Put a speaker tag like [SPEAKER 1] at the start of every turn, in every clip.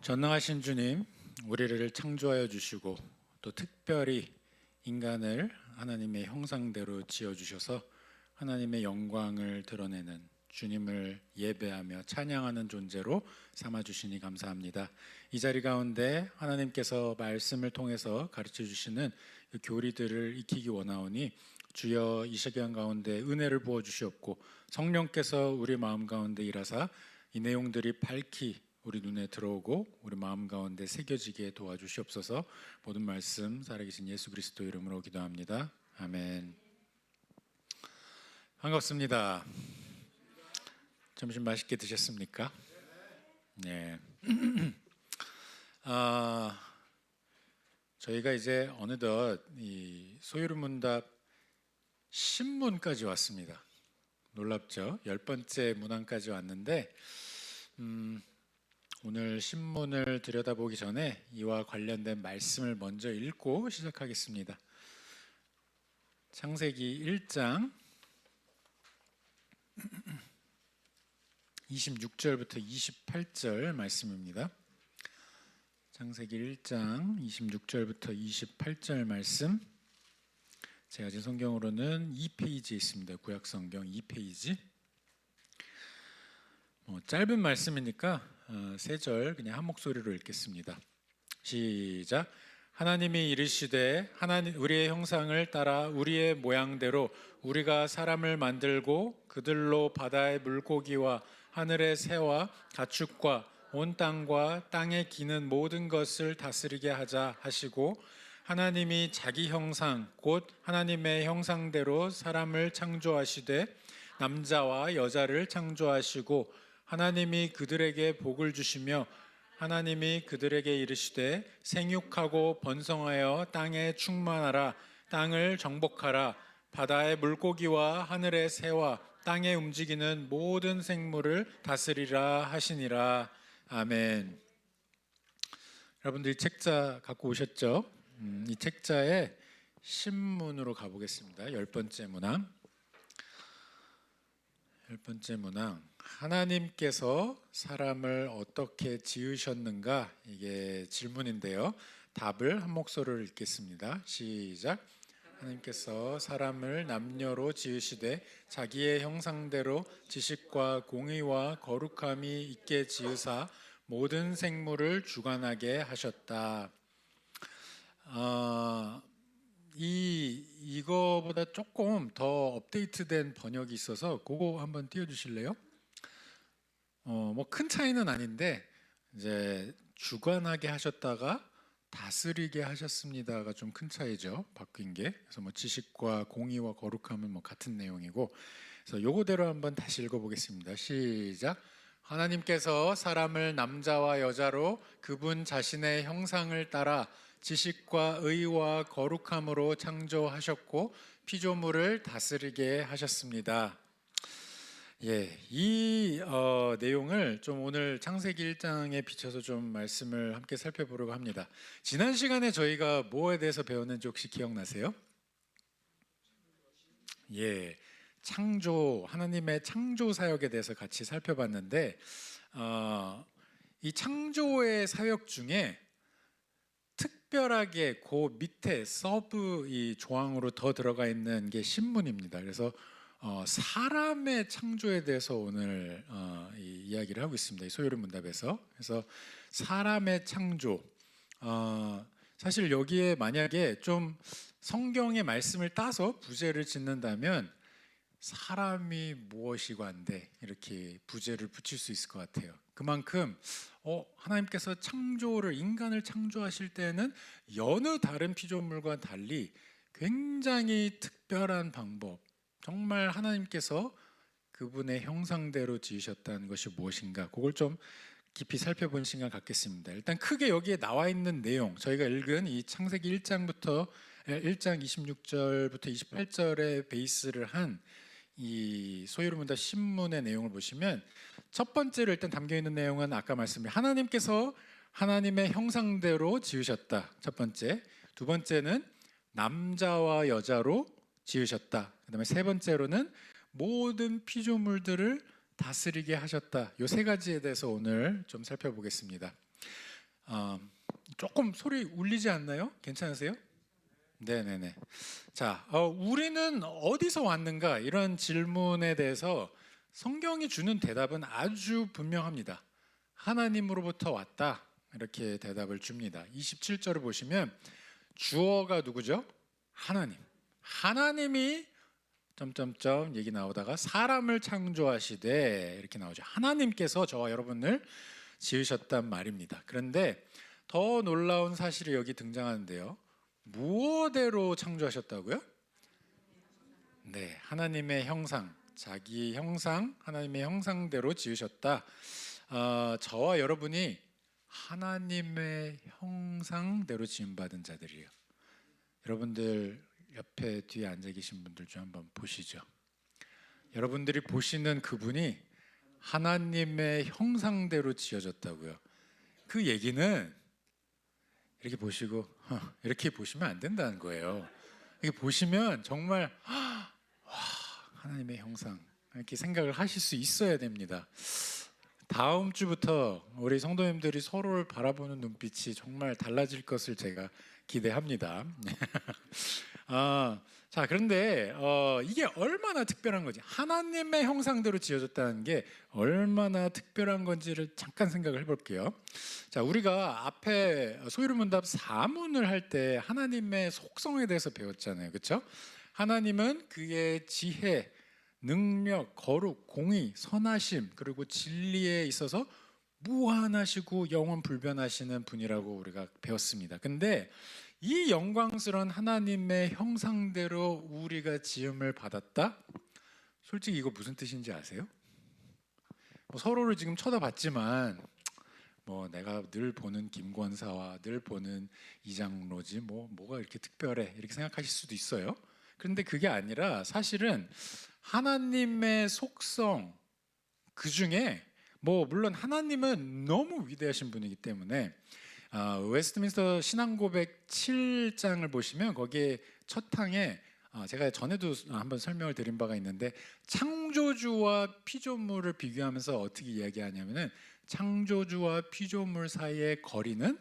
[SPEAKER 1] 전능하신 주님, 우리를 창조하여 주시고 또 특별히 인간을 하나님의 형상대로 지어주셔서 하나님의 영광을 드러내는 주님을 예배하며 찬양하는 존재로 삼아주시니 감사합니다. 이 자리 가운데 하나님께서 말씀을 통해서 가르쳐 주시는 그 교리들을 익히기 원하오니 주여 이 시간 가운데 은혜를 부어주시옵고 성령께서 우리 마음 가운데 일하사 이 내용들이 밝히 우리 눈에 들어오고 우리 마음 가운데 새겨지게 도와주시옵소서. 모든 말씀 살아계신 예수 그리스도 이름으로 기도합니다. 아멘. 반갑습니다. 점심 맛있게 드셨습니까? 네. 저희가 이제 어느덧 이 소유문답 신문까지 왔습니다. 놀랍죠? 10번째 문항까지 왔는데 오늘 신문을 들여다보기 전에 이와 관련된 말씀을 먼저 읽고 시작하겠습니다. 창세기 1장 26절부터 28절 말씀입니다. 창세기 1장 26절부터 28절 말씀, 제가 제 성경으로는 2페이지에 있습니다. 구약성경 2페이지. 짧은 말씀이니까 세 절 그냥 한 목소리로 읽겠습니다. 시작. 하나님이 이르시되 우리의 형상을 따라 우리의 모양대로 우리가 사람을 만들고 그들로 바다의 물고기와 하늘의 새와 가축과 온 땅과 땅에 기는 모든 것을 다스리게 하자 하시고, 하나님이 자기 형상 곧 하나님의 형상대로 사람을 창조하시되 남자와 여자를 창조하시고, 하나님이 그들에게 복을 주시며 하나님이 그들에게 이르시되 생육하고 번성하여 땅에 충만하라. 땅을 정복하라. 바다의 물고기와 하늘의 새와 땅에 움직이는 모든 생물을 다스리라 하시니라. 아멘. 여러분들 이 책자 갖고 오셨죠? 이 책자의 신문으로 가보겠습니다. 10번째 문항. 10번째 문항. 하나님께서 사람을 어떻게 지으셨는가? 이게 질문인데요. 답을 한 목소리로 읽겠습니다. 시작. 하나님께서 사람을 남녀로 지으시되 자기의 형상대로 지식과 공의와 거룩함이 있게 지으사 모든 생물을 주관하게 하셨다. 이거보다 조금 더 업데이트된 번역이 있어서 그거 한번 띄워주실래요? 큰 차이는 아닌데 이제 주관하게 하셨다가 다스리게 하셨습니다가 좀 큰 차이죠. 바뀐 게. 그래서 지식과 공의와 거룩함은 같은 내용이고, 그래서 요거대로 한번 다시 읽어보겠습니다. 시작. 하나님께서 사람을 남자와 여자로 그분 자신의 형상을 따라 지식과 의와 거룩함으로 창조하셨고 피조물을 다스리게 하셨습니다. 이 내용을 좀 오늘 창세기 1장에 비춰서 좀 말씀을 함께 살펴보려고 합니다. 지난 시간에 저희가 뭐에 대해서 배웠는지 혹시 기억나세요? 창조, 하나님의 창조 사역에 대해서 같이 살펴봤는데 이 창조의 사역 중에 특별하게 그 밑에 서브 이 조항으로 더 들어가 있는 게 신문입니다. 그래서 사람의 창조에 대해서 오늘 이 이야기를 하고 있습니다. 이 소요리 문답에서. 그래서 사람의 창조, 사실 여기에 만약에 좀 성경의 말씀을 따서 부제를 짓는다면 사람이 무엇이관데 이렇게 부제를 붙일 수 있을 것 같아요. 그만큼 하나님께서 인간을 창조하실 때는 여느 다른 피조물과 달리 굉장히 특별한 방법, 정말 하나님께서 그분의 형상대로 지으셨다는 것이 무엇인가, 그걸 좀 깊이 살펴본 시간 갖겠습니다. 일단 크게 여기에 나와 있는 내용, 저희가 읽은 이 창세기 1장 26절부터 28절에 베이스를 한 이 소요리 문답 신문의 내용을 보시면, 첫 번째로 일단 담겨있는 내용은 아까 말씀드린 하나님께서 하나님의 형상대로 지으셨다. 첫 번째. 두 번째는 남자와 여자로 지으셨다. 그 다음에 세 번째로는 모든 피조물들을 다스리게 하셨다. 이 세 가지에 대해서 오늘 좀 살펴보겠습니다. 어, 조금 소리 울리지 않나요? 괜찮으세요? 네네네. 자, 우리는 어디서 왔는가? 이런 질문에 대해서 성경이 주는 대답은 아주 분명합니다. 하나님으로부터 왔다. 이렇게 대답을 줍니다. 27절을 보시면 주어가 누구죠? 하나님. 하나님이 점점점 얘기 나오다가 사람을 창조하시되 이렇게 나오죠. 하나님께서 저와 여러분을 지으셨단 말입니다. 그런데 더 놀라운 사실이 여기 등장하는데요. 무엇대로 창조하셨다고요? 네, 하나님의 형상, 자기 형상, 하나님의 형상대로 지으셨다. 저와 여러분이 하나님의 형상대로 지음받은 자들이에요. 여러분들 옆에 뒤에 앉아 계신 분들 좀 한번 보시죠. 여러분들이 보시는 그분이 하나님의 형상대로 지어졌다고요. 그 얘기는 이렇게 보시고 이렇게 보시면 안 된다는 거예요. 이렇게 보시면 정말 와, 하나님의 형상 이렇게 생각을 하실 수 있어야 됩니다. 다음 주부터 우리 성도님들이 서로를 바라보는 눈빛이 정말 달라질 것을 제가 기대합니다. 자, 그런데 이게 얼마나 특별한 거지? 하나님의 형상대로 지어졌다는 게 얼마나 특별한 건지를 잠깐 생각을 해볼게요. 자, 우리가 앞에 소유문답 4문을 할 때 하나님의 속성에 대해서 배웠잖아요, 그렇죠? 하나님은 그의 지혜, 능력, 거룩, 공의, 선하심 그리고 진리에 있어서 무한하시고 영원 불변하시는 분이라고 우리가 배웠습니다. 근데 이 영광스러운 하나님의 형상대로 우리가 지음을 받았다? 솔직히 이거 무슨 뜻인지 아세요? 서로를 지금 쳐다봤지만 내가 늘 보는 김권사와 늘 보는 이장로지 뭐가 이렇게 특별해 이렇게 생각하실 수도 있어요. 그런데 그게 아니라 사실은 하나님의 속성 그 중에 물론 하나님은 너무 위대하신 분이기 때문에 웨스트민스터 신앙고백 7장을 보시면 거기에 첫 항에 제가 전에도 한번 설명을 드린 바가 있는데 창조주와 피조물을 비교하면서 어떻게 이야기하냐면은 창조주와 피조물 사이의 거리는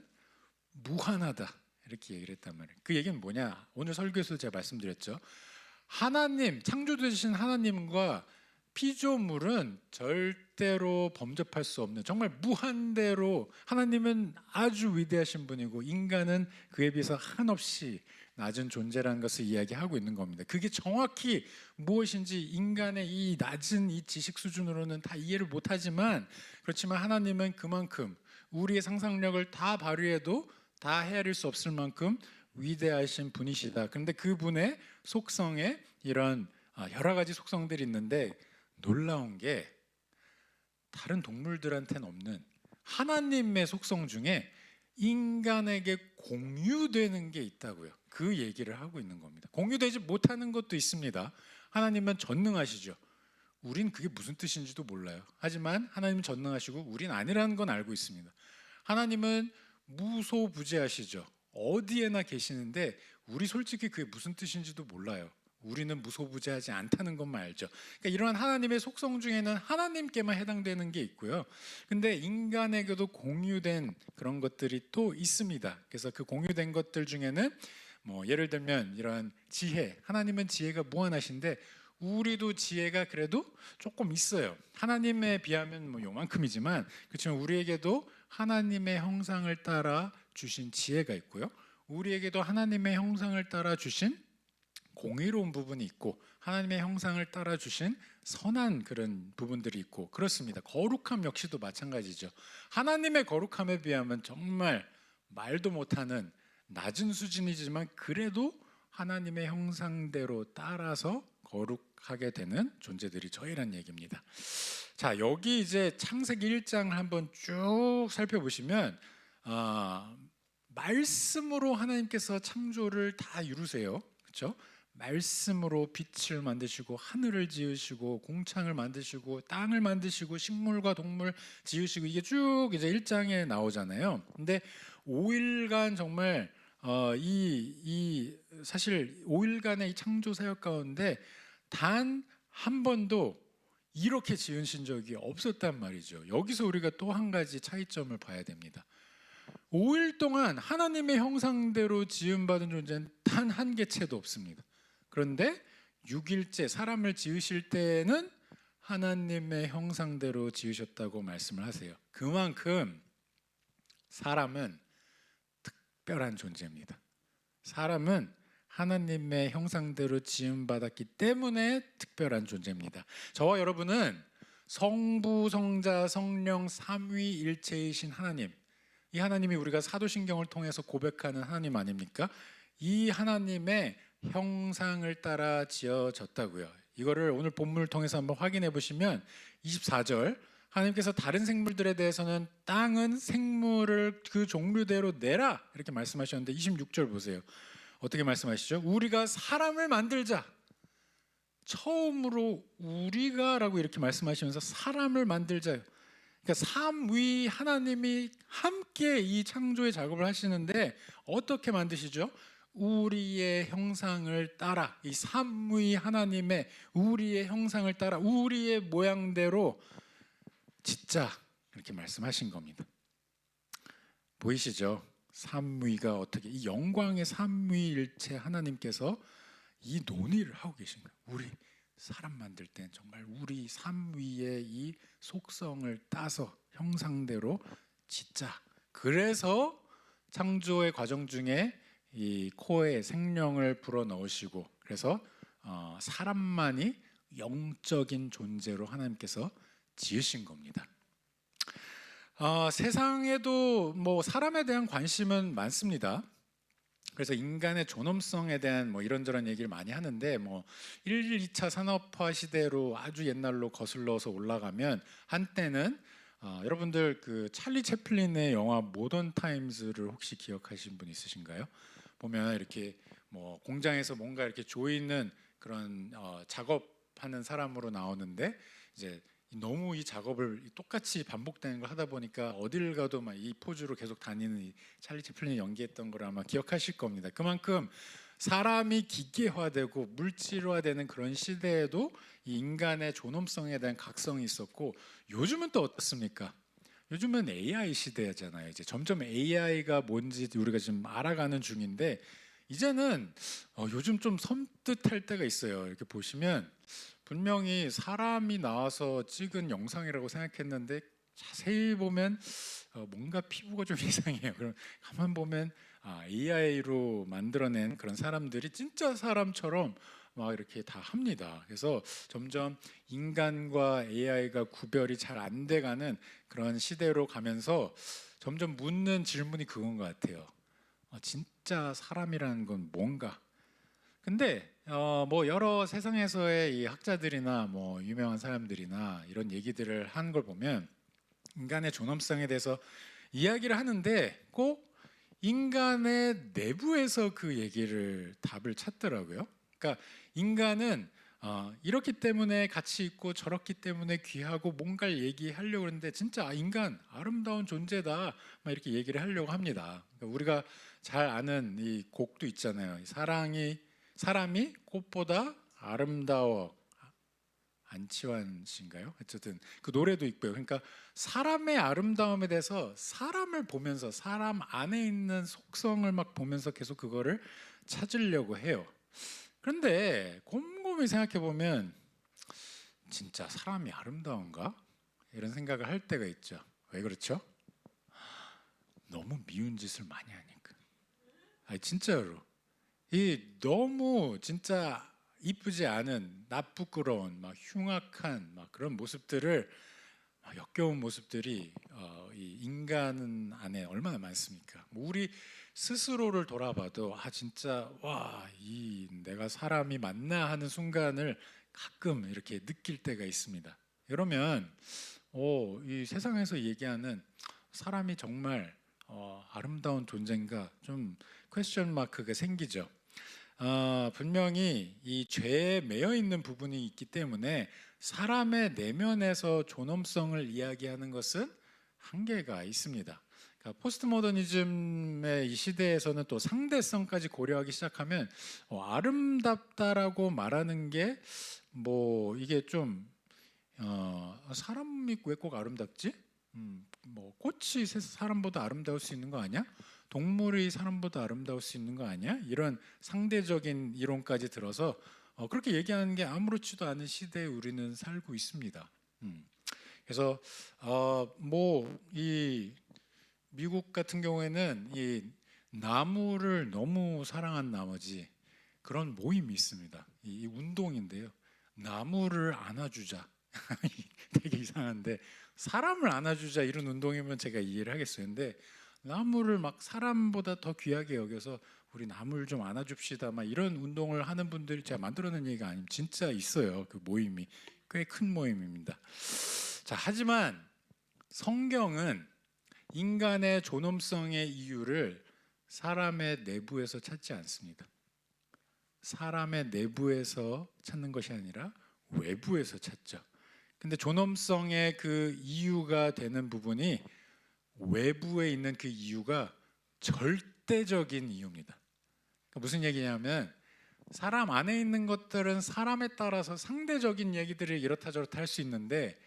[SPEAKER 1] 무한하다 이렇게 얘기를 했단 말이에요. 그 얘기는 뭐냐? 오늘 설교에서 제가 말씀드렸죠. 하나님, 창조되신 하나님과 피조물은 절대로 범접할 수 없는 정말 무한대로 하나님은 아주 위대하신 분이고 인간은 그에 비해서 한없이 낮은 존재라는 것을 이야기하고 있는 겁니다. 그게 정확히 무엇인지 인간의 이 낮은 이 지식 수준으로는 다 이해를 못하지만 그렇지만 하나님은 그만큼 우리의 상상력을 다 발휘해도 다 헤아릴 수 없을 만큼 위대하신 분이시다. 그런데 그분의 속성에 이런 여러 가지 속성들이 있는데 놀라운 게 다른 동물들한테는 없는 하나님의 속성 중에 인간에게 공유되는 게 있다고요. 그 얘기를 하고 있는 겁니다. 공유되지 못하는 것도 있습니다. 하나님은 전능하시죠. 우린 그게 무슨 뜻인지도 몰라요. 하지만 하나님은 전능하시고 우린 아니라는 건 알고 있습니다. 하나님은 무소부재하시죠. 어디에나 계시는데 우리 솔직히 그게 무슨 뜻인지도 몰라요. 우리는 무소부재하지 않다는 것만 알죠. 그러니까 이러한 하나님의 속성 중에는 하나님께만 해당되는 게 있고요. 근데 인간에게도 공유된 그런 것들이 또 있습니다. 그래서 그 공유된 것들 중에는 예를 들면 이러한 지혜, 하나님은 지혜가 무한하신데 우리도 지혜가 그래도 조금 있어요. 하나님에 비하면 요만큼이지만 그렇지만 우리에게도 하나님의 형상을 따라 주신 지혜가 있고요. 우리에게도 하나님의 형상을 따라 주신 공의로운 부분이 있고 하나님의 형상을 따라 주신 선한 그런 부분들이 있고 그렇습니다. 거룩함 역시도 마찬가지죠. 하나님의 거룩함에 비하면 정말 말도 못하는 낮은 수준이지만 그래도 하나님의 형상대로 따라서 거룩하게 되는 존재들이 저희란 얘기입니다. 자, 여기 이제 창세기 1장을 한번 쭉 살펴보시면 말씀으로 하나님께서 창조를 다 이루세요. 그렇죠? 말씀으로 빛을 만드시고 하늘을 지으시고 공창을 만드시고 땅을 만드시고 식물과 동물 지으시고 이게 쭉 이제 1장에 나오잖아요. 근데 5일간 정말 사실 5일간의 이 창조 사역 가운데 단 한 번도 이렇게 지으신 적이 없었단 말이죠. 여기서 우리가 또 한 가지 차이점을 봐야 됩니다. 5일 동안 하나님의 형상대로 지음받은 존재는 단 한 개체도 없습니다. 그런데 6일째 사람을 지으실 때는 하나님의 형상대로 지으셨다고 말씀을 하세요. 그만큼 사람은 특별한 존재입니다. 사람은 하나님의 형상대로 지음받았기 때문에 특별한 존재입니다. 저와 여러분은 성부, 성자, 성령 삼위일체이신 하나님, 이 하나님이 우리가 사도신경을 통해서 고백하는 하나님 아닙니까? 이 하나님의 형상을 따라 지어졌다고요. 이거를 오늘 본문을 통해서 한번 확인해 보시면 24절, 하나님께서 다른 생물들에 대해서는 땅은 생물을 그 종류대로 내라 이렇게 말씀하셨는데 26절 보세요. 어떻게 말씀하시죠? 우리가 사람을 만들자. 처음으로 우리가라고 이렇게 말씀하시면서 사람을 만들자. 그러니까 삼위 하나님이 함께 이 창조의 작업을 하시는데 어떻게 만드시죠? 우리의 형상을 따라, 이 삼위 하나님의 우리의 형상을 따라 우리의 모양대로 짓자 이렇게 말씀하신 겁니다. 보이시죠? 삼위가 어떻게, 이 영광의 삼위일체 하나님께서 이 논의를 하고 계신 거예요. 우리 사람 만들 땐 정말 우리 삼위의 이 속성을 따서 형상대로 짓자. 그래서 창조의 과정 중에 이 코에 생명을 불어 넣으시고, 그래서 사람만이 영적인 존재로 하나님께서 지으신 겁니다. 세상에도 뭐 사람에 대한 관심은 많습니다. 그래서 인간의 존엄성에 대한 뭐 이런저런 얘기를 많이 하는데, 뭐 1, 2차 산업화 시대로 아주 옛날로 거슬러서 올라가면 한때는 여러분들 그 찰리 채플린의 영화 모던 타임즈를 혹시 기억하신 분 있으신가요? 보면 이렇게 뭐 공장에서 뭔가 이렇게 조이는 그런 작업하는 사람으로 나오는데, 이제 너무 이 작업을 똑같이 반복되는 걸 하다 보니까 어딜 가도 막 이 포즈로 계속 다니는 이 찰리 채플린이 연기했던 걸 아마 기억하실 겁니다. 그만큼 사람이 기계화되고 물질화되는 그런 시대에도 이 인간의 존엄성에 대한 각성이 있었고, 요즘은 또 어떻습니까? 요즘은 AI 시대잖아요. 이제 점점 AI가 뭔지 우리가 지금 알아가는 중인데, 이제는 요즘 좀 섬뜩할 때가 있어요. 이렇게 보시면 분명히 사람이 나와서 찍은 영상이라고 생각했는데 자세히 보면 뭔가 피부가 좀 이상해요. 그럼 가만 보면 AI로 만들어낸 그런 사람들이 진짜 사람처럼 막 이렇게 다 합니다. 그래서 점점 인간과 AI가 구별이 잘 안 돼가는 그런 시대로 가면서 점점 묻는 질문이 그건 것 같아요. 진짜 사람이라는 건 뭔가? 근데 뭐 여러 세상에서의 이 학자들이나 뭐 유명한 사람들이나 이런 얘기들을 하는 걸 보면 인간의 존엄성에 대해서 이야기를 하는데 꼭 인간의 내부에서 그 얘기를 답을 찾더라고요. 그러니까 인간은 이렇기 때문에 가치 있고 저렇기 때문에 귀하고 뭔가를 얘기하려고 하는데, 진짜 인간 아름다운 존재다 막 이렇게 얘기를 하려고 합니다. 그러니까 우리가 잘 아는 이 곡도 있잖아요. 사람이 꽃보다 아름다워. 안치환 씨인가요? 어쨌든 그 노래도 있고요. 그러니까 사람의 아름다움에 대해서 사람을 보면서 사람 안에 있는 속성을 막 보면서 계속 그거를 찾으려고 해요. 그런데 곰곰이 생각해 보면 진짜 사람이 아름다운가? 이런 생각을 할 때가 있죠. 왜 그렇죠? 너무 미운 짓을 많이 하니까. 진짜로. 이 너무 진짜 이쁘지 않은 나쁘끄러운 막 흉악한 막 그런 모습들을, 역겨운 모습들이 이 인간 안에 얼마나 많습니까? 뭐 우리 스스로를 돌아봐도 진짜 이 내가 사람이 맞나 하는 순간을 가끔 이렇게 느낄 때가 있습니다. 이러면 이 세상에서 얘기하는 사람이 정말 아름다운 존재인가 좀 퀘스천 마크가 생기죠. 분명히 이 죄에 매여 있는 부분이 있기 때문에 사람의 내면에서 존엄성을 이야기하는 것은 한계가 있습니다. 그러니까 포스트 모더니즘의 이 시대에서는 또 상대성까지 고려하기 시작하면 아름답다라고 말하는 게 뭐 이게 좀 사람이 왜 꼭 아름답지? 뭐 꽃이 사람보다 아름다울 수 있는 거 아니야? 동물이 사람보다 아름다울 수 있는 거 아니야? 이런 상대적인 이론까지 들어서 그렇게 얘기하는 게 아무렇지도 않은 시대에 우리는 살고 있습니다. 그래서 뭐 이 미국 같은 경우에는 이 나무를 너무 사랑한 나머지 그런 모임이 있습니다. 이 운동인데요. 나무를 안아주자. 되게 이상한데 사람을 안아주자 이런 운동이면 제가 이해를 하겠어요. 근데 나무를 막 사람보다 더 귀하게 여겨서 우리 나무를 좀 안아줍시다. 막 이런 운동을 하는 분들이 제가 만들어낸 얘기가 아니면 진짜 있어요. 그 모임이 꽤 큰 모임입니다. 자, 하지만 성경은 인간의 존엄성의 이유를 사람의 내부에서 찾지 않습니다. 사람의 내부에서 찾는 것이 아니라 외부에서 찾죠. 근데 존엄성의 그 이유가 되는 부분이 외부에 있는 그 이유가 절대적인 이유입니다. 그러니까 무슨 얘기냐면 사람 안에 있는 것들은 사람에 따라서 상대적인 얘기들을 이렇다 저렇다 할 수 있는데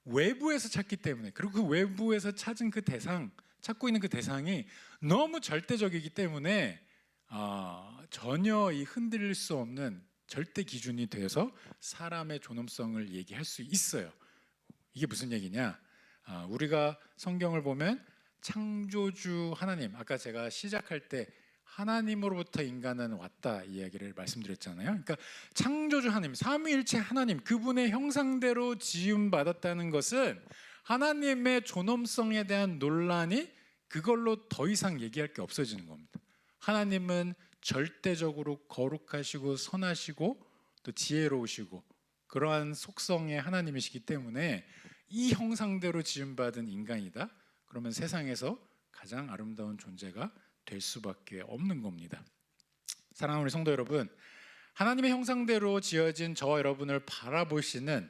[SPEAKER 1] 외부에서 찾기 때문에, 그리고 그 외부에서 찾은 그 대상, 찾고 있는 그 대상이 너무 절대적이기 때문에 전혀 이 흔들릴 수 없는 절대 기준이 돼서 사람의 존엄성을 얘기할 수 있어요. 이게 무슨 얘기냐? 우리가 성경을 보면 창조주 하나님, 아까 제가 시작할 때 하나님으로부터 인간은 왔다 이야기를 말씀드렸잖아요. 그러니까 창조주 하나님, 삼위일체 하나님, 그분의 형상대로 지음받았다는 것은 하나님의 존엄성에 대한 논란이 그걸로 더 이상 얘기할 게 없어지는 겁니다. 하나님은 절대적으로 거룩하시고 선하시고 또 지혜로우시고 그러한 속성의 하나님이시기 때문에 이 형상대로 지음받은 인간이다. 그러면 세상에서 가장 아름다운 존재가 될 수밖에 없는 겁니다. 사랑하는 우리 성도 여러분, 하나님의 형상대로 지어진 저와 여러분을 바라보시는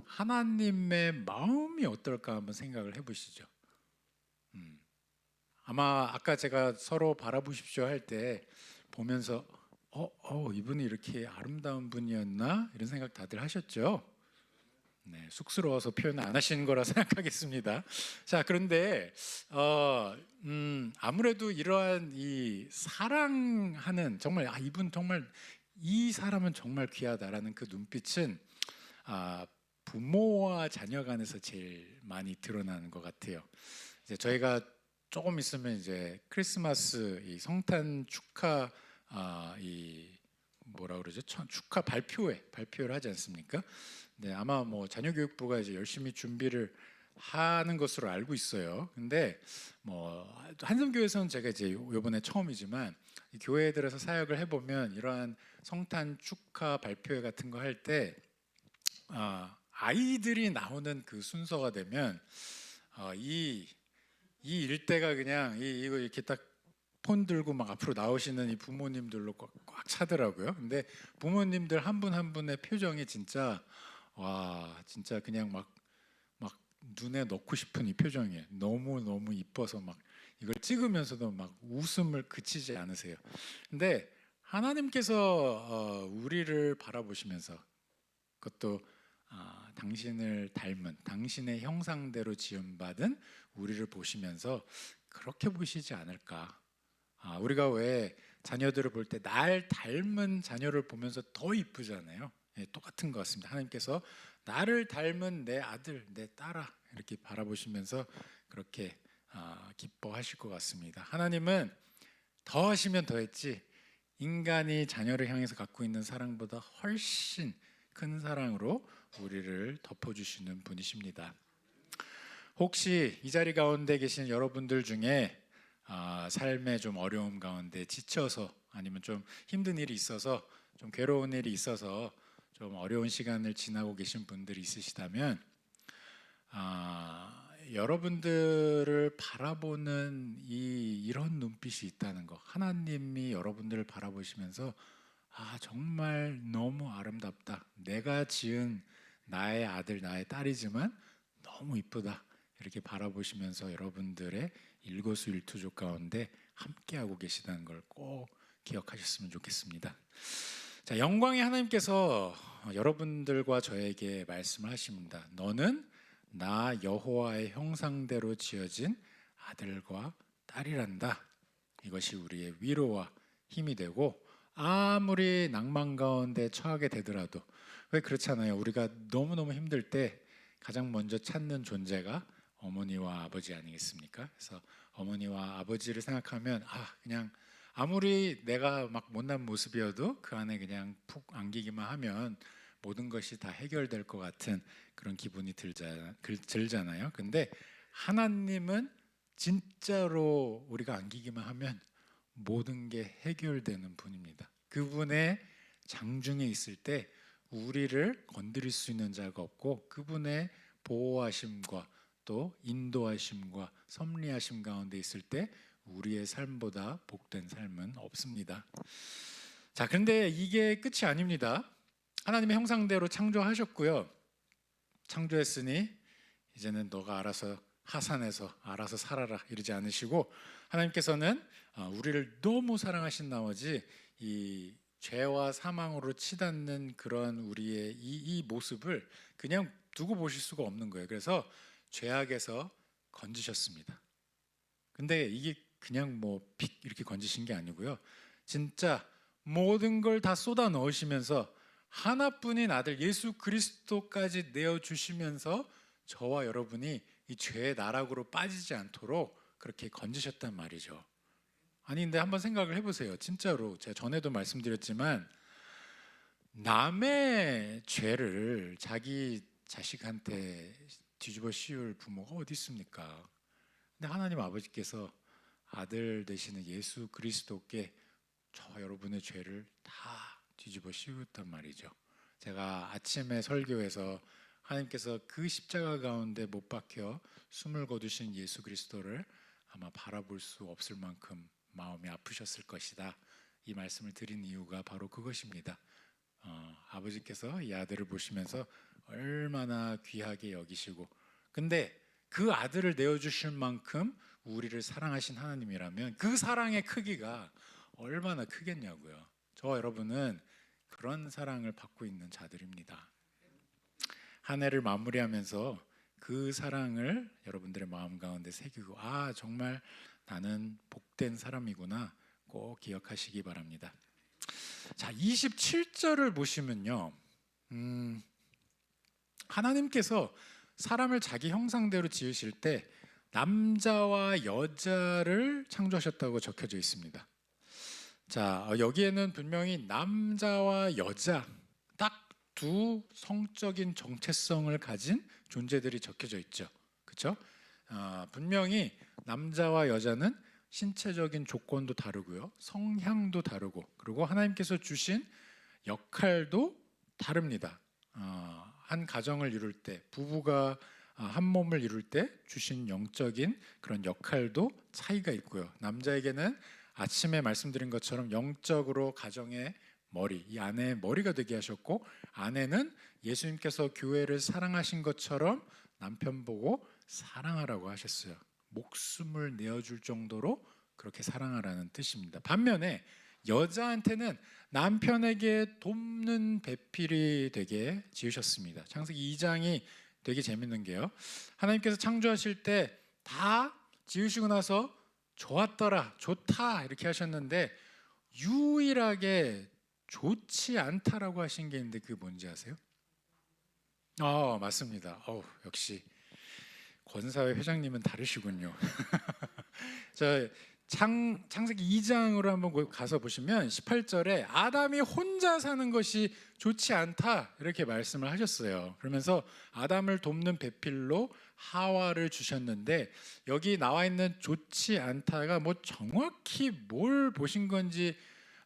[SPEAKER 1] 하나님의 마음이 어떨까 한번 생각을 해보시죠. 아마 아까 제가 서로 바라보십시오 할 때 보면서 이분이 이렇게 아름다운 분이었나? 이런 생각 다들 하셨죠? 네, 쑥스러워서 표현 안 하시는 거라 생각하겠습니다. 자, 그런데 아무래도 이러한 이 사랑하는 정말 이분 정말 이 사람은 정말 귀하다라는 그 눈빛은 부모와 자녀 간에서 제일 많이 드러나는 것 같아요. 이제 저희가 조금 있으면 이제 크리스마스 이 성탄 축하 이 뭐라 그러죠? 축하 발표를 하지 않습니까? 네, 아마 뭐 자녀교육부가 이제 열심히 준비를 하는 것으로 알고 있어요. 근데 뭐 한성교회에서는 제가 이제 이번에 처음이지만 교회들에서 사역을 해보면 이러한 성탄 축하 발표회 같은 거 할 때 아이들이 나오는 그 순서가 되면 이 일대가 그냥 이거 이렇게 딱 폰 들고 막 앞으로 나오시는 이 부모님들로 꽉 차더라고요. 근데 부모님들 한 분 한 분의 표정이 진짜 진짜 그냥 막 눈에 넣고 싶은 이 표정이에요. 너무 이뻐서 막 이걸 찍으면서도 막 웃음을 그치지 않으세요. 근데 하나님께서 우리를 바라보시면서 그것도 당신을 닮은 당신의 형상대로 지음받은 우리를 보시면서 그렇게 보시지 않을까. 우리가 왜 자녀들을 볼 때 날 닮은 자녀를 보면서 더 이쁘잖아요. 똑같은 것 같습니다. 하나님께서 나를 닮은 내 아들, 내 딸아 이렇게 바라보시면서 그렇게 기뻐하실 것 같습니다. 하나님은 더 하시면 더 했지 인간이 자녀를 향해서 갖고 있는 사랑보다 훨씬 큰 사랑으로 우리를 덮어주시는 분이십니다. 혹시 이 자리 가운데 계신 여러분들 중에 삶의 좀 어려움 가운데 지쳐서 아니면 좀 힘든 일이 있어서 좀 괴로운 일이 있어서 좀 어려운 시간을 지나고 계신 분들이 있으시다면 여러분들을 바라보는 이런 눈빛이 있다는 거, 하나님이 여러분들을 바라보시면서 정말 너무 아름답다, 내가 지은 나의 아들 나의 딸이지만 너무 이쁘다 이렇게 바라보시면서 여러분들의 일거수일투족 가운데 함께하고 계시다는 걸 꼭 기억하셨으면 좋겠습니다. 자, 영광의 하나님께서 여러분들과 저에게 말씀을 하십니다. 너는 나 여호와의 형상대로 지어진 아들과 딸이란다. 이것이 우리의 위로와 힘이 되고 아무리 낭만 가운데 처하게 되더라도 왜 그렇잖아요. 우리가 너무너무 힘들 때 가장 먼저 찾는 존재가 어머니와 아버지 아니겠습니까? 그래서 어머니와 아버지를 생각하면 그냥 아무리 내가 막 못난 모습이어도 그 안에 그냥 푹 안기기만 하면 모든 것이 다 해결될 것 같은 그런 기분이 들잖아요. 근데 하나님은 진짜로 우리가 안기기만 하면 모든 게 해결되는 분입니다. 그분의 장중에 있을 때 우리를 건드릴 수 있는 자가 없고 그분의 보호하심과 또 인도하심과 섭리하심 가운데 있을 때 우리의 삶보다 복된 삶은 없습니다. 자, 그런데 이게 끝이 아닙니다. 하나님의 형상대로 창조하셨고요. 창조했으니 이제는 너가 알아서 하산해서 알아서 살아라 이러지 않으시고 하나님께서는 우리를 너무 사랑하신 나머지 이 죄와 사망으로 치닫는 그런 우리의 이 모습을 그냥 두고 보실 수가 없는 거예요. 그래서 죄악에서 건지셨습니다. 근데 이게 그냥 뭐 픽 이렇게 건지신 게 아니고요. 진짜 모든 걸 다 쏟아 넣으시면서 하나뿐인 아들 예수 그리스도까지 내어 주시면서 저와 여러분이 이 죄의 나락으로 빠지지 않도록 그렇게 건지셨단 말이죠. 아니 근데 한번 생각을 해보세요. 진짜로 제가 전에도 말씀드렸지만 남의 죄를 자기 자식한테 뒤집어 씌울 부모가 어디 있습니까? 근데 하나님 아버지께서 아들 되시는 예수 그리스도께 저와 여러분의 죄를 다 뒤집어 씌웠단 말이죠. 제가 아침에 설교에서 하나님께서 그 십자가 가운데 못 박혀 숨을 거두신 예수 그리스도를 아마 바라볼 수 없을 만큼 마음이 아프셨을 것이다. 이 말씀을 드린 이유가 바로 그것입니다. 아버지께서 이 아들을 보시면서 얼마나 귀하게 여기시고 근데 그 아들을 내어주실 만큼 우리를 사랑하신 하나님이라면 그 사랑의 크기가 얼마나 크겠냐고요. 저와 여러분은 그런 사랑을 받고 있는 자들입니다. 한 해를 마무리하면서 그 사랑을 여러분들의 마음 가운데 새기고 정말 나는 복된 사람이구나 꼭 기억하시기 바랍니다. 자, 27절을 보시면요. 하나님께서 사람을 자기 형상대로 지으실 때 남자와 여자를 창조하셨다고 적혀져 있습니다. 자, 여기에는 분명히 남자와 여자 딱 두 성적인 정체성을 가진 존재들이 적혀져 있죠. 그렇죠? 분명히 남자와 여자는 신체적인 조건도 다르고요. 성향도 다르고 그리고 하나님께서 주신 역할도 다릅니다. 한 가정을 이룰 때 부부가 한 몸을 이룰 때 주신 영적인 그런 역할도 차이가 있고요. 남자에게는 아침에 말씀드린 것처럼 영적으로 가정의 머리, 이 아내의 머리가 되게 하셨고 아내는 예수님께서 교회를 사랑하신 것처럼 남편 보고 사랑하라고 하셨어요. 목숨을 내어줄 정도로 그렇게 사랑하라는 뜻입니다. 반면에 여자한테는 남편에게 돕는 배필이 되게 지으셨습니다. 창세기 2장이 되게 재밌는 게요. 하나님께서 창조하실 때 다 지으시고 나서 좋았더라, 좋다 이렇게 하셨는데 유일하게 좋지 않다라고 하신 게 있는데 그게 뭔지 아세요? 맞습니다. 역시 권사회 회장님은 다르시군요. 창세기 2장으로 한번 가서 보시면 18절에 아담이 혼자 사는 것이 좋지 않다 이렇게 말씀을 하셨어요. 그러면서 아담을 돕는 배필로 하와를 주셨는데 여기 나와 있는 좋지 않다가 뭐 정확히 뭘 보신 건지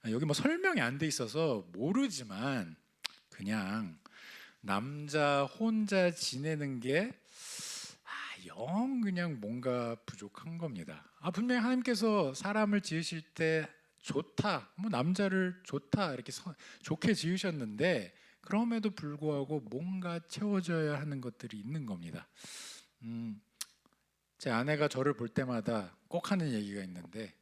[SPEAKER 1] 여기 뭐 설명이 안 돼 있어서 모르지만 그냥 남자 혼자 지내는 게 영 그냥 뭔가 부족한 겁니다. 분명히 하나님께서 사람을 지으실 때 좋다, 뭐 남자를 좋다 이렇게 좋게 지으셨는데 그럼에도 불구하고 뭔가 채워져야 하는 것들이 있는 겁니다. 제 아내가 저를 볼 때마다 꼭 하는 얘기가 있는데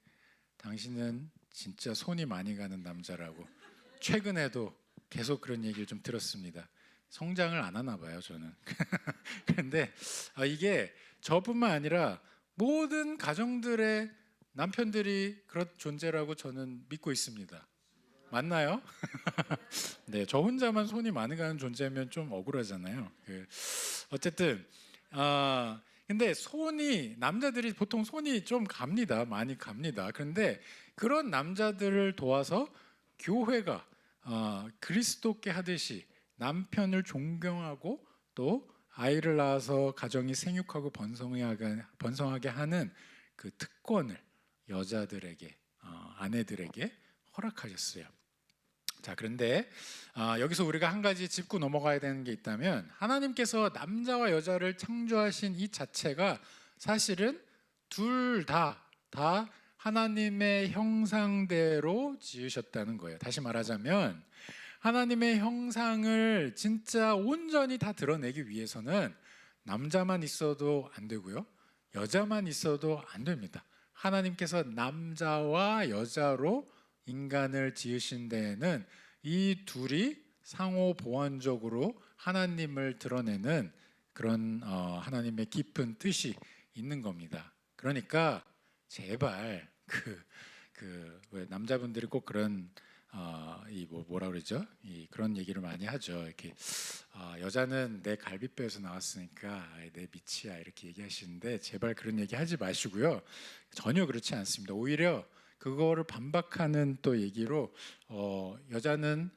[SPEAKER 1] 당신은 진짜 손이 많이 가는 남자라고 최근에도 계속 그런 얘기를 좀 들었습니다. 성장을 안 하나 봐요, 저는. 그런데 이게 저뿐만 아니라 모든 가정들의 남편들이 그런 존재라고 저는 믿고 있습니다. 맞나요? 네, 저 혼자만 손이 많이 가는 존재면 좀 억울하잖아요. 어쨌든 근데 손이 남자들이 보통 손이 좀 갑니다. 많이 갑니다. 그런데 그런 남자들을 도와서 교회가 그리스도께 하듯이 남편을 존경하고 또 아이를 낳아서 가정이 생육하고 번성하게 하는 그 특권을 여자들에게 아내들에게 허락하셨어요. 자, 그런데 여기서 우리가 한 가지 짚고 넘어가야 되는 게 있다면, 하나님께서 남자와 여자를 창조하신 이 자체가 사실은 둘 다 하나님의 형상대로 지으셨다는 거예요. 다시 말하자면 하나님의 형상을 진짜 온전히 다 드러내기 위해서는 남자만 있어도 안 되고요, 여자만 있어도 안 됩니다. 하나님께서 남자와 여자로 인간을 지으신 데에는 이 둘이 상호 보완적으로 하나님을 드러내는 그런 하나님의 깊은 뜻이 있는 겁니다. 그러니까 제발 왜 남자분들이 꼭 그런 뭐라 그러죠? 그런 얘기를 많이 하죠. 이렇게 여자는 내 갈비뼈에서 나왔으니까 내 밑이야 이렇게 얘기하시는데, 제발 그런 얘기 하지 마시고요. 전혀 그렇지 않습니다. 오히려 그거를 반박하는 또 얘기로 여자는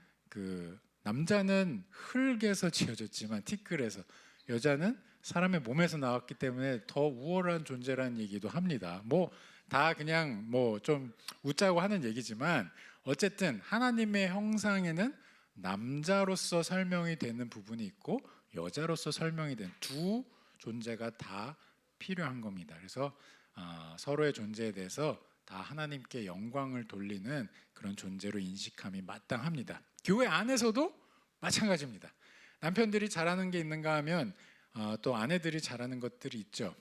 [SPEAKER 1] 남자는 흙에서 지어졌지만 티끌에서, 여자는 사람의 몸에서 나왔기 때문에 더 우월한 존재라는 얘기도 합니다. 뭐 다 그냥 뭐 좀 웃자고 하는 얘기지만 어쨌든 하나님의 형상에는 남자로서 설명이 되는 부분이 있고 여자로서 설명이 되는 두 존재가 다 필요한 겁니다. 그래서 서로의 존재에 대해서 다 하나님께 영광을 돌리는 그런 존재로 인식함이 마땅합니다. 교회 안에서도 마찬가지입니다. 남편들이 잘하는 게 있는가 하면 또 아내들이 잘하는 것들이 있죠.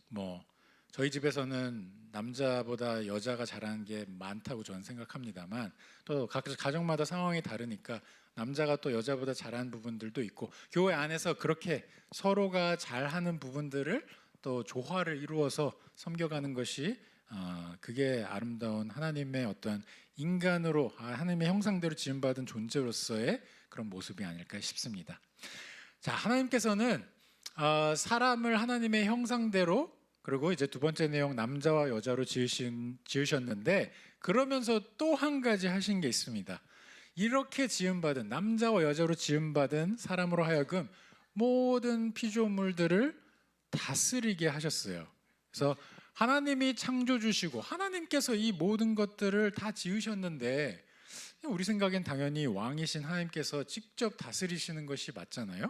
[SPEAKER 1] 뭐 저희 집에서는 남자보다 여자가 잘하는 게 많다고 저는 생각합니다만, 또 각 가정마다 상황이 다르니까 남자가 또 여자보다 잘하는 부분들도 있고, 교회 안에서 그렇게 서로가 잘하는 부분들을 또 조화를 이루어서 섬겨가는 것이 그게 아름다운 하나님의 어떤 인간으로 하나님의 형상대로 지음받은 존재로서의 그런 모습이 아닐까 싶습니다. 자, 하나님께서는 사람을 하나님의 형상대로, 그리고 이제 두 번째 내용 남자와 여자로 지으셨는데, 그러면서 또 한 가지 하신 게 있습니다. 이렇게 지음받은 남자와 여자로 지음받은 사람으로 하여금 모든 피조물들을 다스리게 하셨어요. 그래서 하나님이 창조주시고 하나님께서 이 모든 것들을 다 지으셨는데, 우리 생각엔 당연히 왕이신 하나님께서 직접 다스리시는 것이 맞잖아요.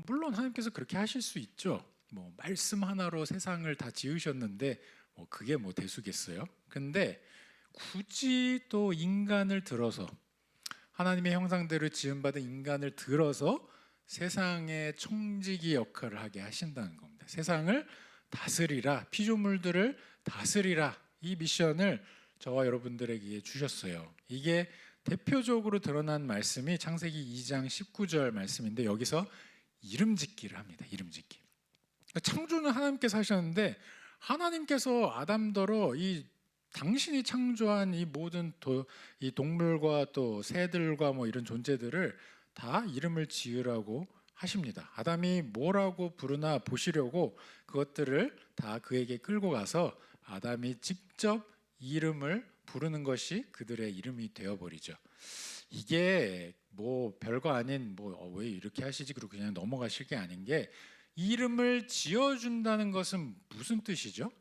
[SPEAKER 1] 물론 하나님께서 그렇게 하실 수 있죠. 뭐 말씀 하나로 세상을 다 지으셨는데 그게 뭐 대수겠어요? 근데 굳이 또 인간을 들어서, 하나님의 형상대로 지음받은 인간을 들어서 세상의 청지기 역할을 하게 하신다는 겁니다. 세상을 다스리라, 피조물들을 다스리라, 이 미션을 저와 여러분들에게 주셨어요. 이게 대표적으로 드러난 말씀이 창세기 2장 19절 말씀인데, 여기서 이름짓기를 합니다. 이름짓기. 창조는 하나님께서 하셨는데, 하나님께서 아담더러 이 당신이 창조한 이 모든 이 동물과 또 새들과 뭐 이런 존재들을 다 이름을 지으라고 하십니다. 아담이 뭐라고 부르나 보시려고 그것들을 다 그에게 끌고 가서 아담이 직접 이름을 부르는 것이 그들의 이름이 되어버리죠. 이게 뭐 별거 아닌 왜 이렇게 하시지 그러고 그냥 넘어가실 게 아닌 게, 이름을 지어준다는 것은 무슨 뜻이죠?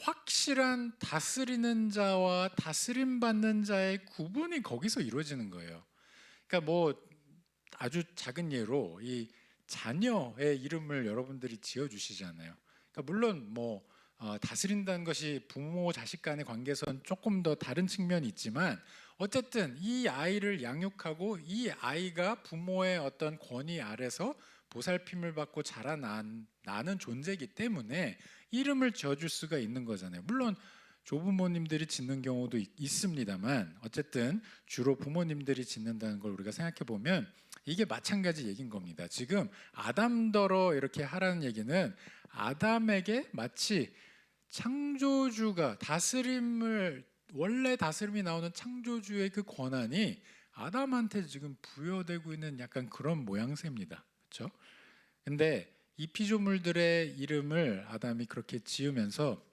[SPEAKER 1] 확실한 다스리는 자와 다스림 받는 자의 구분이 거기서 이루어지는 거예요. 그러니까 뭐 아주 작은 예로 이 자녀의 이름을 여러분들이 지어주시잖아요. 그러니까 물론 뭐 다스린다는 것이 부모 자식 간의 관계에서는 조금 더 다른 측면이 있지만, 어쨌든 이 아이를 양육하고 이 아이가 부모의 어떤 권위 아래서 보살핌을 받고 자라나는 존재이기 때문에 이름을 지어줄 수가 있는 거잖아요. 물론 조부모님들이 짓는 경우도 있습니다만 어쨌든 주로 부모님들이 짓는다는 걸 우리가 생각해 보면 이게 마찬가지 얘기인 겁니다. 지금 아담더러 이렇게 하라는 얘기는 아담에게 마치 창조주가 원래 다스림이 나오는 창조주의 그 권한이 아담한테 지금 부여되고 있는 약간 그런 모양새입니다. 그렇죠? 근데 이 피조물들의 이름을 아담이 그렇게 지으면서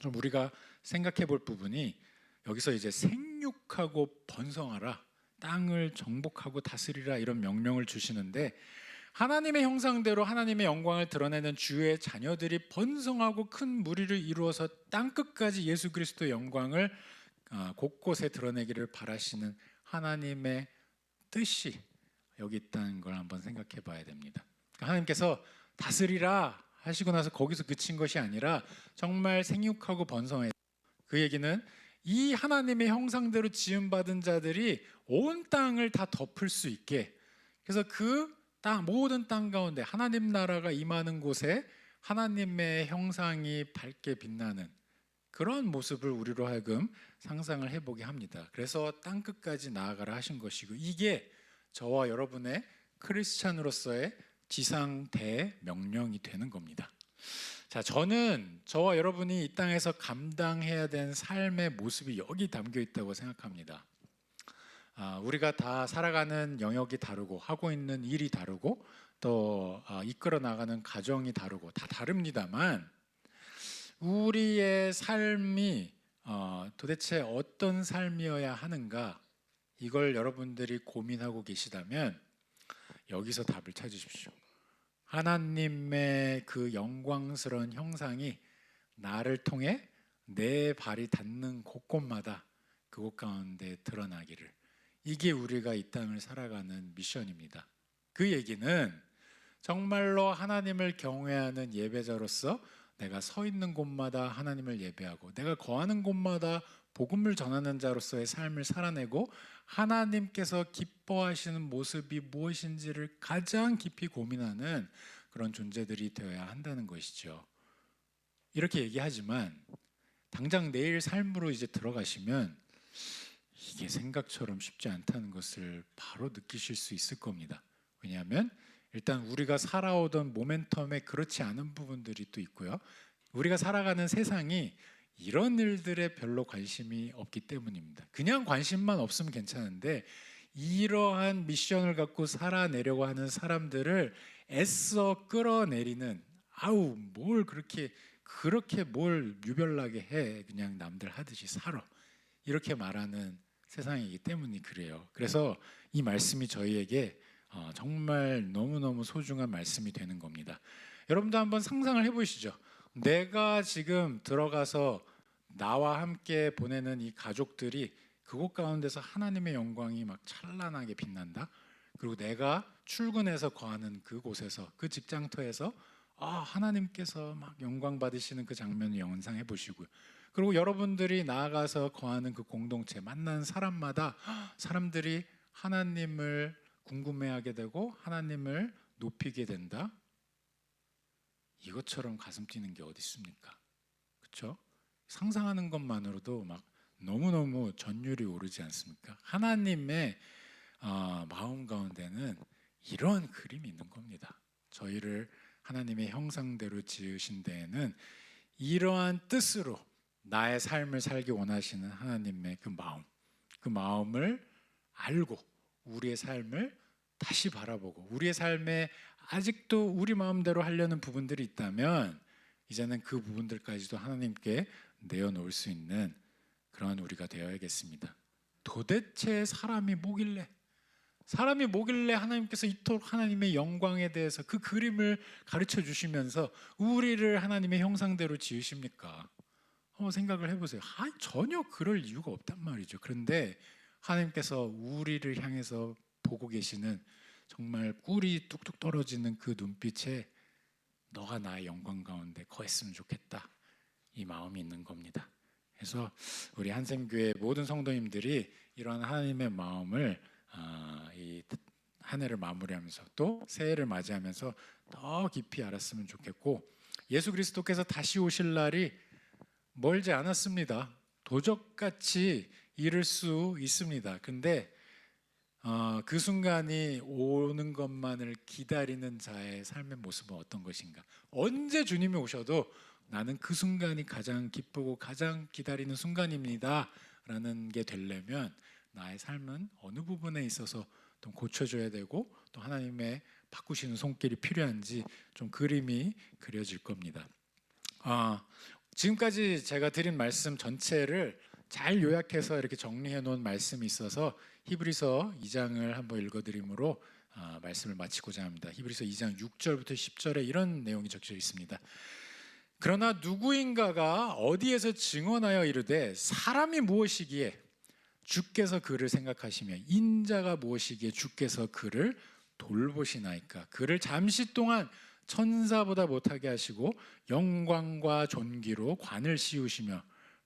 [SPEAKER 1] 좀 우리가 생각해 볼 부분이 여기서 이제 생육하고 번성하라, 땅을 정복하고 다스리라 이런 명령을 주시는데 하나님의 형상대로 하나님의 영광을 드러내는 주의 자녀들이 번성하고 큰 무리를 이루어서 땅 끝까지 예수 그리스도의 영광을 곳곳에 드러내기를 바라시는 하나님의 뜻이 여기 있다는 걸 한번 생각해 봐야 됩니다. 하나님께서 다스리라 하시고 나서 거기서 그친 것이 아니라 정말 생육하고 번성해. 그 얘기는 이 하나님의 형상대로 지음받은 자들이 온 땅을 다 덮을 수 있게, 그래서 그 땅, 모든 땅 가운데 하나님 나라가 임하는 곳에 하나님의 형상이 밝게 빛나는 그런 모습을 우리로 하여금 상상을 해보게 합니다. 그래서 땅 끝까지 나아가라 하신 것이고, 이게 저와 여러분의 크리스찬으로서의 지상 대명령이 되는 겁니다. 자, 저는 저와 여러분이 이 땅에서 감당해야 되는 삶의 모습이 여기 담겨 있다고 생각합니다. 우리가 다 살아가는 영역이 다르고 하고 있는 일이 다르고 또 이끌어 나가는 가정이 다르고 다 다릅니다만 우리의 삶이 도대체 어떤 삶이어야 하는가, 이걸 여러분들이 고민하고 계시다면 여기서 답을 찾으십시오. 하나님의 그 영광스러운 형상이 나를 통해 내 발이 닿는 곳곳마다 그곳 가운데 드러나기를, 이게 우리가 이 땅을 살아가는 미션입니다. 그 얘기는 정말로 하나님을 경외하는 예배자로서 내가 서 있는 곳마다 하나님을 예배하고 내가 거하는 곳마다 복음을 전하는 자로서의 삶을 살아내고 하나님께서 기뻐하시는 모습이 무엇인지를 가장 깊이 고민하는 그런 존재들이 되어야 한다는 것이죠. 이렇게 얘기하지만 당장 내일 삶으로 이제 들어가시면 이게 생각처럼 쉽지 않다는 것을 바로 느끼실 수 있을 겁니다. 왜냐하면 일단 우리가 살아오던 모멘텀에 그렇지 않은 부분들이 또 있고요. 우리가 살아가는 세상이 이런 일들에 별로 관심이 없기 때문입니다. 그냥 관심만 없으면 괜찮은데 이러한 미션을 갖고 살아내려고 하는 사람들을 애써 끌어내리는, 아우 뭘 그렇게 뭘 유별나게 해, 그냥 남들 하듯이 살아, 이렇게 말하는 세상이기 때문이 그래요. 그래서 이 말씀이 저희에게 정말 너무너무 소중한 말씀이 되는 겁니다. 여러분도 한번 상상을 해보시죠. 내가 지금 들어가서 나와 함께 보내는 이 가족들이 그곳 가운데서 하나님의 영광이 막 찬란하게 빛난다. 그리고 내가 출근해서 거하는 그곳에서, 그 직장터에서 하나님께서 막 영광 받으시는 그 장면을 연상해 보시고요. 그리고 여러분들이 나아가서 거하는 그 공동체, 만나는 사람마다 사람들이 하나님을 궁금해하게 되고 하나님을 높이게 된다. 이것처럼 가슴 뛰는 게 어디 있습니까? 그렇죠? 상상하는 것만으로도 막 너무너무 전율이 오르지 않습니까? 하나님의 마음 가운데는 이런 그림이 있는 겁니다. 저희를 하나님의 형상대로 지으신 데에는 이러한 뜻으로 나의 삶을 살기 원하시는 하나님의 그 마음을 알고 우리의 삶을 다시 바라보고 우리의 삶에 아직도 우리 마음대로 하려는 부분들이 있다면 이제는 그 부분들까지도 하나님께 내어놓을 수 있는 그런 우리가 되어야겠습니다. 도대체 사람이 뭐길래 하나님께서 이토록 하나님의 영광에 대해서 그 그림을 가르쳐 주시면서 우리를 하나님의 형상대로 지으십니까? 생각을 해보세요. 전혀 그럴 이유가 없단 말이죠. 그런데 하나님께서 우리를 향해서 보고 계시는 정말 꿀이 뚝뚝 떨어지는 그 눈빛에 너가 나의 영광 가운데 거했으면 좋겠다, 이 마음이 있는 겁니다. 그래서 우리 한샘교회 모든 성도님들이 이런 하나님의 마음을 이 한 해를 마무리하면서 또 새해를 맞이하면서 더 깊이 알았으면 좋겠고, 예수 그리스도께서 다시 오실 날이 멀지 않았습니다. 도적같이 이룰 수 있습니다. 근데 그 순간이 오는 것만을 기다리는 자의 삶의 모습은 어떤 것인가? 언제 주님이 오셔도 나는 그 순간이 가장 기쁘고 가장 기다리는 순간입니다 라는 게 되려면 나의 삶은 어느 부분에 있어서 좀 고쳐줘야 되고 또 하나님의 바꾸시는 손길이 필요한지 좀 그림이 그려질 겁니다. 지금까지 제가 드린 말씀 전체를 잘 요약해서 이렇게 정리해 놓은 말씀이 있어서 히브리서 2장을 한번 읽어드림으로 말씀을 마치고자 합니다. 히브리서 2장 6절부터 10절에 이런 내용이 적혀 있습니다. 그러나 누구인가가 어디에서 증언하여 이르되 사람이 무엇이기에 주께서 그를 생각하시며 인자가 무엇이기에 주께서 그를 돌보시나이까. 그를 잠시 동안 천사보다 못하게 하시고 영광과 존귀로 관을 씌우시며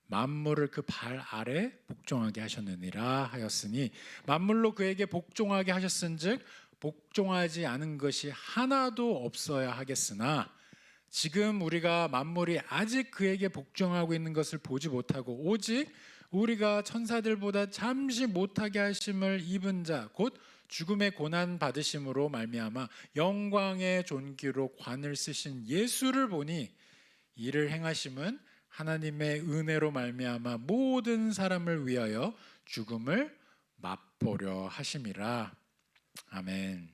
[SPEAKER 1] 만물을 그 발 아래 복종하게 하셨느니라 하였으니 만물로 그에게 복종하게 하셨은즉 복종하지 않은 것이 하나도 없어야 하겠으나 지금 우리가 만물이 아직 그에게 복종하고 있는 것을 보지 못하고 오직 우리가 천사들보다 잠시 못하게 하심을 입은 자 곧 죽음의 고난 받으심으로 말미암아 영광의 존귀로 관을 쓰신 예수를 보니 이를 행하심은 하나님의 은혜로 말미암아 모든 사람을 위하여 죽음을 맛보려 하심이라. 아멘.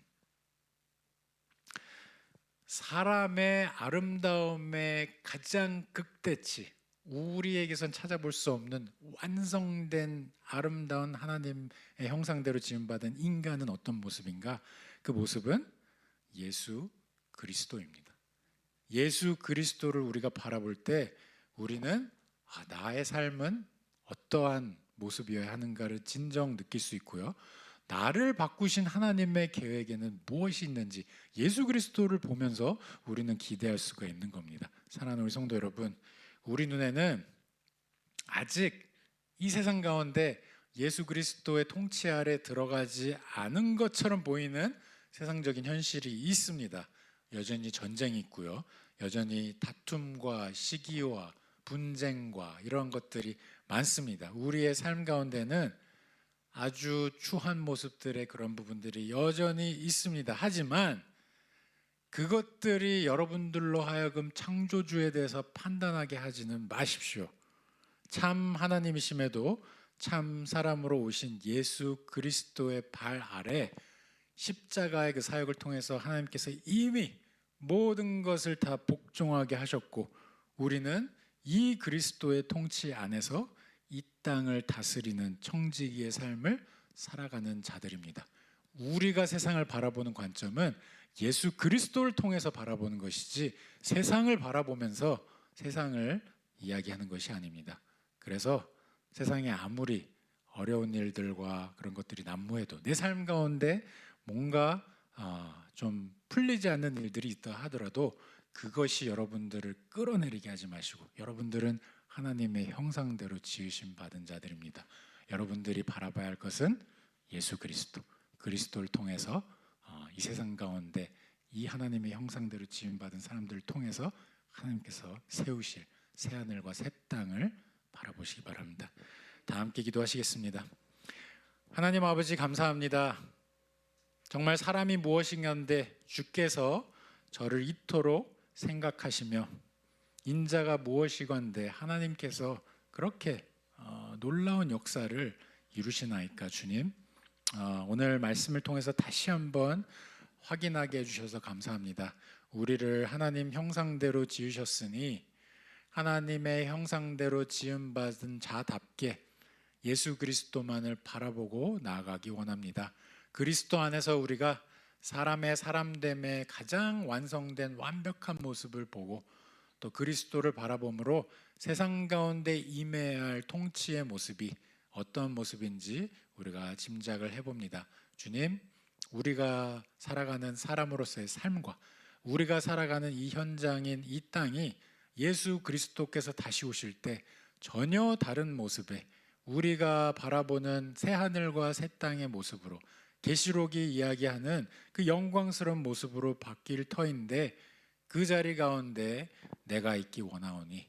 [SPEAKER 1] 사람의 아름다움의 가장 극대치, 우리에게선 찾아볼 수 없는 완성된 아름다운 하나님의 형상대로 지음받은 인간은 어떤 모습인가? 그 모습은 예수 그리스도입니다. 예수 그리스도를 우리가 바라볼 때 우리는 나의 삶은 어떠한 모습이어야 하는가를 진정 느낄 수 있고요. 나를 바꾸신 하나님의 계획에는 무엇이 있는지 예수 그리스도를 보면서 우리는 기대할 수가 있는 겁니다. 사랑하는 우리 성도 여러분, 우리 눈에는 아직 이 세상 가운데 예수 그리스도의 통치 아래 들어가지 않은 것처럼 보이는 세상적인 현실이 있습니다. 여전히 전쟁이 있고요. 여전히 다툼과 시기와 분쟁과 이런 것들이 많습니다. 우리의 삶 가운데는 아주 추한 모습들의 그런 부분들이 여전히 있습니다. 하지만 그것들이 여러분들로 하여금 창조주에 대해서 판단하게 하지는 마십시오. 참 하나님이심에도 참 사람으로 오신 예수 그리스도의 발 아래 십자가의 그 사역을 통해서 하나님께서 이미 모든 것을 다 복종하게 하셨고 우리는 이 그리스도의 통치 안에서 이 땅을 다스리는 청지기의 삶을 살아가는 자들입니다. 우리가 세상을 바라보는 관점은 예수 그리스도를 통해서 바라보는 것이지 세상을 바라보면서 세상을 이야기하는 것이 아닙니다. 그래서 세상에 아무리 어려운 일들과 그런 것들이 난무해도 내 삶 가운데 뭔가 좀 풀리지 않는 일들이 있다 하더라도 그것이 여러분들을 끌어내리게 하지 마시고 여러분들은 하나님의 형상대로 지으심 받은 자들입니다. 여러분들이 바라봐야 할 것은 예수 그리스도, 그리스도를 통해서 이 세상 가운데 이 하나님의 형상대로 지음받은 사람들을 통해서 하나님께서 세우실 새하늘과 새 땅을 바라보시기 바랍니다. 다 함께 기도하시겠습니다. 하나님 아버지 감사합니다. 정말 사람이 무엇인가인데 주께서 저를 이토록 생각하시며 인자가 무엇이건데 하나님께서 그렇게 놀라운 역사를 이루시나이까. 주님, 오늘 말씀을 통해서 다시 한번 확인하게 해주셔서 감사합니다. 우리를 하나님 형상대로 지으셨으니 하나님의 형상대로 지음받은 자답게 예수 그리스도만을 바라보고 나아가기 원합니다. 그리스도 안에서 우리가 사람의 사람됨의 가장 완성된 완벽한 모습을 보고 또 그리스도를 바라봄으로 세상 가운데 임해야 할 통치의 모습이 어떤 모습인지 우리가 짐작을 해봅니다. 주님, 우리가 살아가는 사람으로서의 삶과 우리가 살아가는 이 현장인 이 땅이 예수 그리스도께서 다시 오실 때 전혀 다른 모습의 우리가 바라보는 새 하늘과 새 땅의 모습으로 계시록이 이야기하는 그 영광스러운 모습으로 바뀔 터인데 그 자리 가운데 내가 있기 원하오니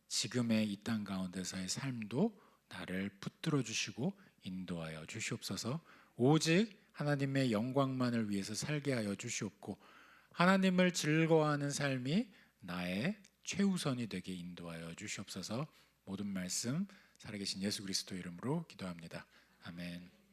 [SPEAKER 1] 지금의 이 땅 가운데서의 삶도 나를 붙들어 주시고 인도하여 주시옵소서. 오직 하나님의 영광만을 위해서 살게 하여 주시옵고 하나님을 즐거워하는 삶이 나의 최우선이 되게 인도하여 주시옵소서. 모든 말씀 살아계신 예수 그리스도 이름으로 기도합니다. 아멘.